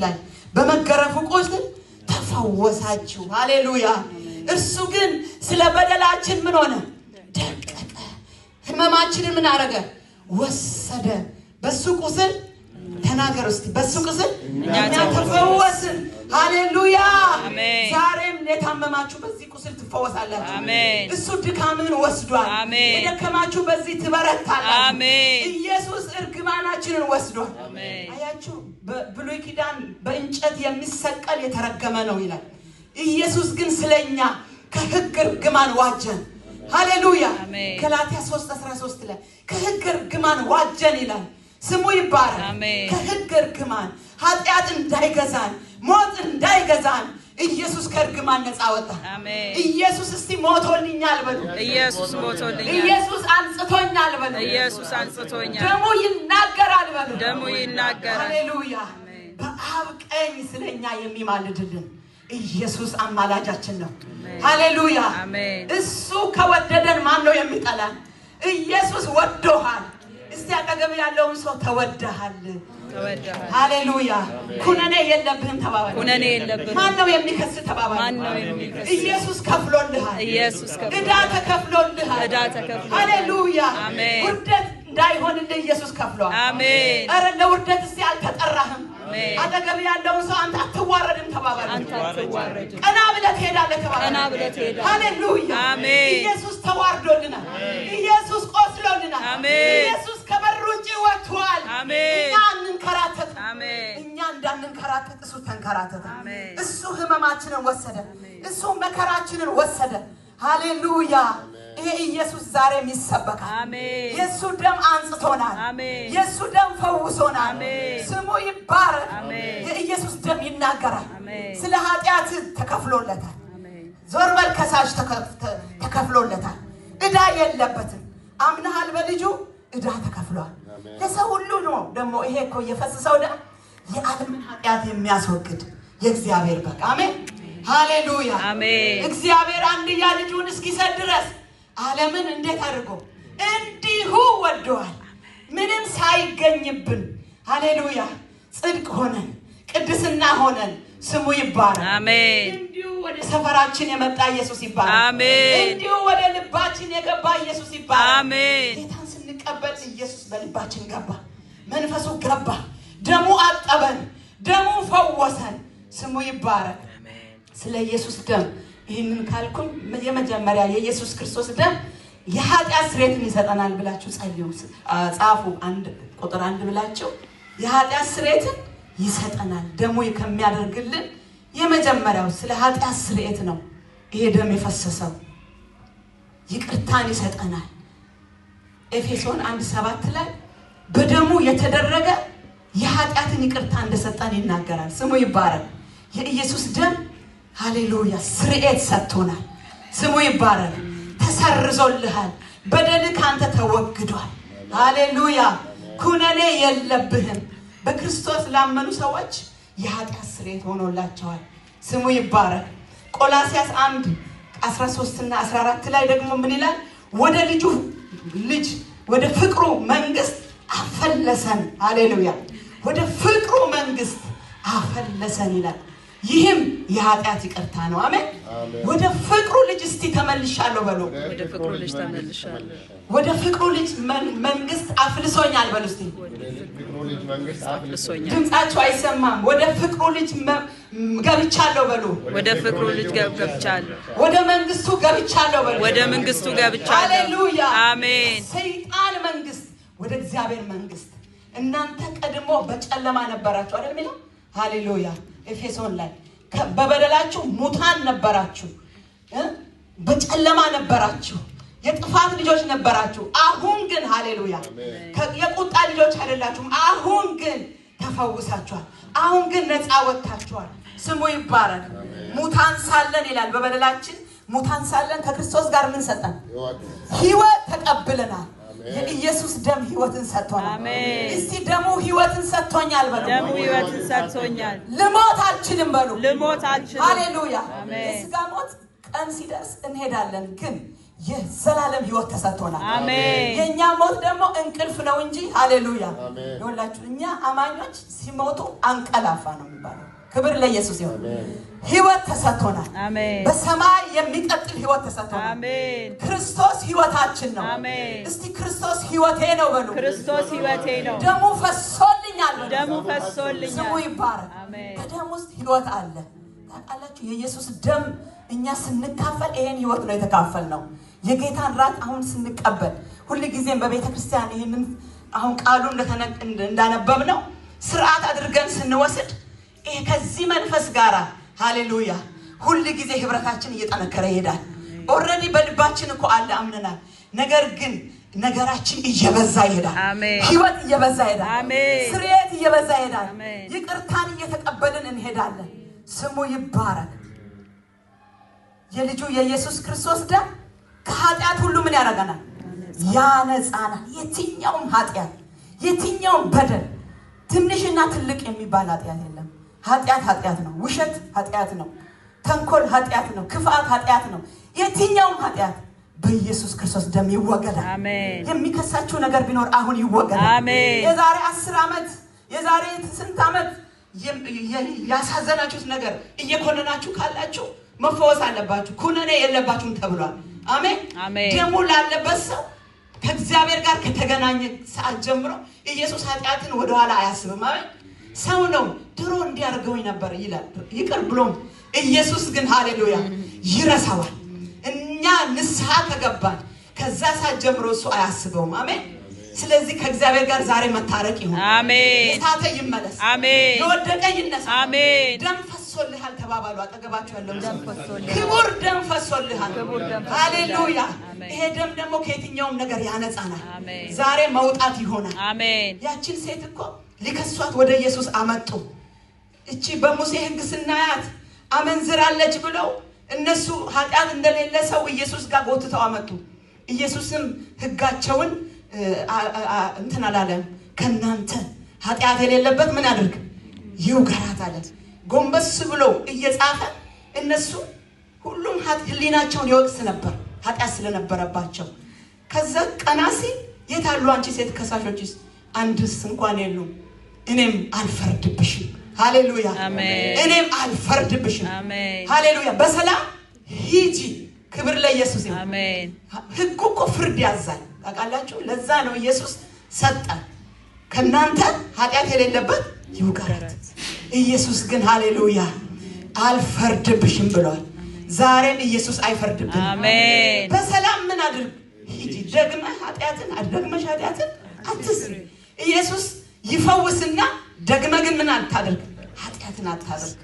ላይ በመገረፉ ቁስል ተፈወሳችሁ ሃሌሉያ እርሱ ግን ስለ በደላችን ምን ሆነ ደቀቀ ህመማችንን ምን አረገ ወሰደ በሱ ቁስል ተናገር እስቲ በሱ ቁስል እኛ ተፈወስን ሃሌሉያ አሜን ዛሬም ለታመማችሁ በዚህ ቁስል ትፈወሳላችሁ አሜን እሱ ድካምን ወስዷል አሜን የደከማችሁ በዚህ ትበረታላችሁ አሜን ኢየሱስ እርግማናችንን ወስዷል አሜን አያችሁ በብሉይ ኪዳን በእንጨት የሚሰቀል የተረገመ ነው ይላል ኢየሱስ ግን ስለኛ ከሕግ እርግማን ዋጀን ሃሌሉያ ገላትያ 3:13 ላይ ከሕግ እርግማን ዋጀን ይላል ስሙ ይባረክ ከሕግ እርግማን ኃጢአት እንዳይገዛን ሞት እንዳይገዛን ኢየሱስ ከእርግማን ነፃ ወጣ አሜን ኢየሱስ እስቲ ሞቶልኛል በሉ ኢየሱስ ሞቶልኛል ኢየሱስ አንጽቶኛል በሉ ኢየሱስ አንጽቶኛል ደሙ ይናገራል በሉ ደሙ ይናገራል ሃሌሉያ በአብ ቀኝ ስለኛ የሚማልድልን ኢየሱስ አማላጃችን ነው ሃሌሉያ አሜን እሱ ከወደደን ማን ነው የሚጠላን ኢየሱስ ወዶሃል እስቲ አጠገብ ያለውን ሰው ተወደሃል ሃሌሉያ ኩነኔ የለብህም ተባባል ኩነኔ የለብህም ማን ነው የሚከስ ተባባል ማን ነው የሚከስ ኢየሱስ ከፍሎልሃል ኢየሱስ ከፍሎልሃል ሃሌሉያ አሜን ውርደት እንዳይሆንልህ ኢየሱስ ከፍሏል አሜን አረ ለውርደት እስቲ አልተጠራህም አሜን አጠገብ ያለውን ሰው አንተ አትዋረድም ተባባል አንተ አትዋረድም ቀና ብለህ ትሄዳለህ ተባባል ቀና ብለህ ትሄዳለህ ሃሌሉያ አሜን ኢየሱስ ተዋርዶልናል ኢየሱስ ቆስሎልናል አሜን ኢየሱስ ከበር ውጪ ወጥቷል አሜን እኛ እንከራተት አሜን እኛ እንዳንንከራተት እሱ ተንከራተተ እሱ ህመማችንን ወሰደ እሱ መከራችንን ወሰደ ሃሌሉያ ይሄ ኢየሱስ ዛሬም ይሰበካል አሜን የሱ ደም አንጽቶናል አሜን የሱ ደም ፈውሶናል አሜን ስሙ ይባረክ አሜን የኢየሱስ ደም ይናገራል ስለ ኃጢአት ተከፍሎለታል አሜን ዞር በል ከሳሽ ተከፍሎለታል እዳ የለበትም አምናሃል በልጁ እዳ ተከፍሏል ለሰው ሁሉ ነው ደሞ ይሄ እኮ የፈሰሰው ደም የዓለምን ኃጢአት የሚያስወግድ የእግዚአብሔር በግ አሜን ሃሌሉያ አሜን እግዚአብሔር አንድያ ልጁን እስኪሰጥ ድረስ ዓለምን እንዴት አድርጎ እንዲሁ ወደዋል ምንም ሳይገኝብን ሃሌሉያ ጽድቅ ሆነን ቅድስና ሆነን ስሙ ይባረክ አሜን እንዲሁ ወደ ሰፈራችን የመጣ ኢየሱስ ይባረክ አሜን እንዲሁ ወደ ልባችን የገባ ኢየሱስ ይባረክ አሜን ጌታን ስንቀበል ኢየሱስ በልባችን ገባ መንፈሱ ገባ ደሙ አጠበን ደሙ ፈወሰን ስሙ ይባረክ አሜን ስለ ኢየሱስ ደም ይሄንን ካልኩኝ የመጀመሪያ የኢየሱስ ክርስቶስ ደም የኃጢአት ስርየትን ይሰጠናል ብላችሁ ጸልዩ ጻፉ ቁጥር 1 ብላችሁ የኃጢአት ስርየትን ይሰጠናል ደሙ ከሚያደርግልን የመጀመሪያው ስለ ኃጢአት ስርየት ነው ይሄ ደም የፈሰሰው ይቅርታን ይሰጠናል ኤፌሶን 1:7 ላይ በደሙ የተደረገ የኃጢአትን ይቅርታ እንደሰጠን ይናገራል ስሙ ይባረክ የኢየሱስ ደም ሃሌሉያ ስርየት ሰጥቶናል ስሙ ይባረክ ተሰርዞልሃል በደልህ ካንተ ተወግዷል ሃሌሉያ ኩነኔ የለብህም በክርስቶስ ላመኑ ሰዎች የኃጢአት ስርየት ሆኖላቸዋል ስሙ ይባረክ ቆላስይስ 1:13 እና 14 ላይ ደግሞ ምን ይላል ወደ ልጅ ወደ ፍቅሩ መንግስት አፈለሰን ሃሌሉያ ወደ ፍቅሩ መንግስት አፈለሰን ይላል ይህም የኃጢአት ይቅርታ ነው አሜን ወደ ፍቅሩ ልጅ እስቲ ተመልሻለሁ በሉ ወደ ፍቅሩ ልጅ ተመልሻለሁ ወደ ፍቅሩ ልጅ መንግስት አፍልሶኛል በሉ እስቲ ወደ ፍቅሩ ልጅ መንግስት አፍልሶኛል ድምጻችሁ አይሰማም ወደ ፍቅሩ ልጅ ገብቻለሁ በሉ ወደ ፍቅሩ ልጅ ገብቻለሁ ወደ መንግስቱ ገብቻለሁ በሉ ወደ መንግስቱ ገብቻለሁ ሃሌሉያ አሜን ሰይጣን መንግስት ወደ እግዚአብሔር መንግስት እናንተ ቀድሞ በጨለማ ነበራችሁ አይደል ሚለው ሃሌሉያ ኤፌሶን ላይ በበደላችሁ ሙታን ነበራችሁ በጨለማ ነበራችሁ የጥፋት ልጆች ነበራችሁ አሁን ግን ሃሌሉያ የቁጣ ልጆች አይደላችሁም አሁን ግን ተፈውሳችኋል አሁን ግን ነፃ ወጣችኋል ስሙ ይባረክ ሙታን ሳለን ይላል በበደላችን ሙታን ሳለን ከክርስቶስ ጋር ምን ሰጠን ሕይወት ተቀብለናል የኢየሱስ ደም ሕይወትን ሰጥቶናል አሜን እስቲ ደሙ ሕይወትን ሰጥቶኛል በሉ ደሙ ሕይወትን ሰጥቶኛል ልሞት አልችልም በሉ ልሞት አልችልም ሃሌሉያ አሜን የሥጋ ሞት ቀን ሲደርስ እንሄዳለን ግን የዘላለም ህይወት ተሰጥቶናል አሜን የኛ ሞት ደግሞ እንቅልፍ ነው እንጂ ሃሌሉያ ይወላችሁ እኛ አማኞች ሲሞቱ አንቀላፋ ነው የሚባለው ክብር ለኢየሱስ ይሁን ህይወት ተሰጥቶናል አሜን በሰማይ የሚቀጥል ህይወት ተሰጥቶናል አሜን ክርስቶስ ህይወታችን ነው አሜን እስቲ ክርስቶስ ህይወቴ ነው በሉ ክርስቶስ ህይወቴ ነው ደሙ ፈሶልኛል ደሙ ፈሶልኛል ስሙ ይባረክ አሜን በደም ውስጥ ህይወት አለ ታውቃላችሁ የኢየሱስ ደም እኛ ስንካፈል ይሄን ህይወት ነው የተካፈልነው የጌታን ራት አሁን ስንቀበል ሁሉ ጊዜም በቤተክርስቲያን ይሄንን አሁን ቃሉ እንዳነበብነው ስርዓት አድርገን ስንወስድ ይሄ ከዚህ መንፈስ ጋራ ሃሌሉያ ሁሉ ጊዜ ህብረታችን እየጠነከረ ይሄዳል ኦሬዲ በልባችን እኮ አለ አምነናል ነገር ግን ነገራችን እየበዛ ይሄዳል ህይወት እየበዛ ይሄዳል ስርየት እየበዛ ይሄዳል ይቅርታን እየተቀበልን እንሄዳለን ስሙ ይባረክ የልጁ የኢየሱስ ክርስቶስ ደም ከኃጢአት ሁሉ ምን ያረጋናል ያነጻናል የትኛውም የትኛውም በደል ትንሽና ትልቅ የሚባል ኃጢአት የለም ኃጢአት ነው ውሸት ኃጢአት ነው ተንኮል ኃጢአት ነው ክፋት ኃጢአት ነው የትኛውም ኃጢአት በኢየሱስ ክርስቶስ ደም ይወገዳል አሜን የሚከሳችሁ ነገር ቢኖር አሁን ይወገዳል አሜን የዛሬ 10 አመት የዛሬ ስንት አመት ያሳዘናችሁት ነገር እየኮነናችሁ ካላችሁ መፈወስ አለባችሁ ኩነኔ የለባችሁም ተብሏል አሜን አሜን ደሙ ላለበት ሰው ከእግዚአብሔር ጋር ከተገናኘ ሰዓት ጀምሮ ኢየሱስ ኃጢአትን ወደ ኋላ አያስብም አሜን ሰው ነው ድሮ እንዲያርገው ነበር ይላል ይቅር ብሎም ኢየሱስ ግን ሃሌሉያ ይረሳዋል እኛ ንስሐ ከገባን ከዛ ሰዓት ጀምሮ እሱ አያስበውም አሜን ስለዚህ ከእግዚአብሔር ጋር ዛሬ መታረቅ ይሁን አሜን የታተ ይመለስ አሜን የወደቀ ይነሳ አሜን ደም ፈሶልሃል ተባባሉ አጠገባችሁ ያለው ክቡር ደም ፈሶልሃል ሃሌሉያ ይሄ ደም ደግሞ ከየትኛውም ነገር ያነጻናል ዛሬ መውጣት ይሆናል አሜን ያችን ሴት እኮ ሊከሷት ወደ ኢየሱስ አመጡ እቺ በሙሴ ህግ ስናያት አመንዝራለች ብለው እነሱ ኃጢአት እንደሌለ ሰው ኢየሱስ ጋር ጎትተው አመጡ ኢየሱስም ህጋቸውን እንትን አላለም ከናንተ ኃጢአት የሌለበት ምን አድርግ ይውገራት አለ ጎንበስ ብሎ እየጻፈ እነሱ ሁሉም ህሊናቸውን ይወቅስ ነበር ኃጢአት ስለነበረባቸው ከዛ ቀናሲ የታሉ አንቺ ሴት ከሳሾችስ አንድስ እንኳን የሉም እኔም አልፈርድብሽም ሃሌሉያ አሜን እኔም አልፈርድብሽም አሜን ሃሌሉያ በሰላም ሂጂ ክብር ለኢየሱስ ይሁን አሜን ህጉ እኮ ፍርድ ያዛል ታውቃላችሁ ለዛ ነው ኢየሱስ ሰጠ ከናንተ ኃጢአት የሌለበት ይውገራት ኢየሱስ ግን ሃሌሉያ አልፈርድብሽም ብሏል ዛሬም ኢየሱስ አይፈርድብንም አሜን በሰላም ምን አድርግ ሂጂ ደግመሽ ኃጢአትን አትስሪ ኢየሱስ ይፈውስና ደግመ ግን ምን አታድርግ ኃጢአትን አታድርግ